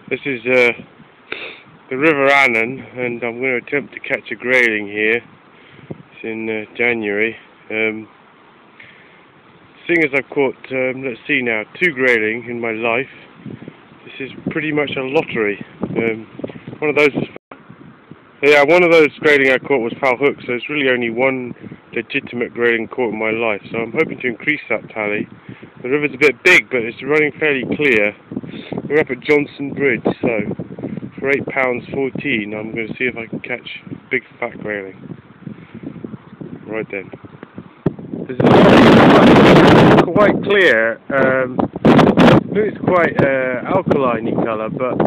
This is the River Annan, and I'm going to attempt to catch a grayling here. It's in January. Seeing as I've caught, let's see now, 2 grayling in my life, this is pretty much a lottery. One of those grayling I caught was foul hook, so it's really only one legitimate grayling caught in my life. So I'm hoping to increase that tally. The river's a bit big, but it's running fairly clear. We're up at Johnson Bridge, so for £8.14 I'm going to see if I can catch a big fat grayling. Right then. This is quite clear. It's quite alkaline colour, but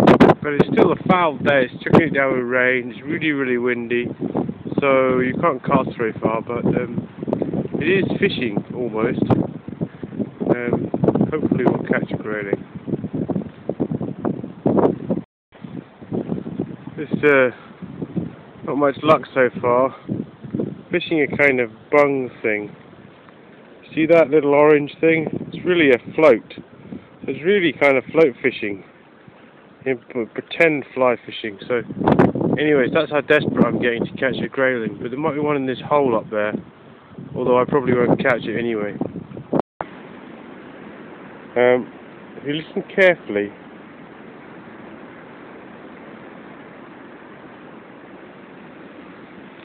it's still a foul day. It's chucking it down with rain. It's really windy, so you can't cast very far. But it is fishing almost. Hopefully we'll catch a grayling. This not much luck so far. Fishing a kind of bung thing. See that little orange thing? It's really a float. It's really kind of float fishing, pretend fly fishing. So, anyways, that's how desperate I'm getting to catch a grayling. But there might be one in this hole up there, although I probably won't catch it anyway. If you listen carefully,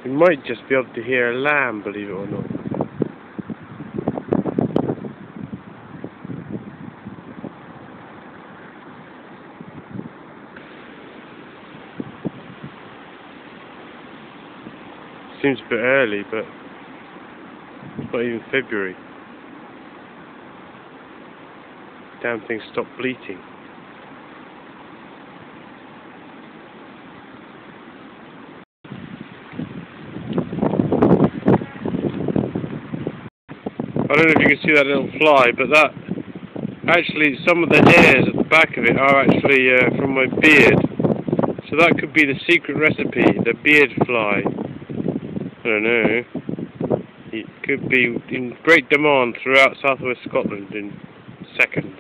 you might just be able to hear a lamb, believe it or not. Seems a bit early, but it's not even February. Damn thing stopped bleating. I don't know if you can see that little fly, but that actually, some of the hairs at the back of it are actually from my beard. So that could be the secret recipe, the beard fly. I don't know. It could be in great demand throughout southwest Scotland in seconds.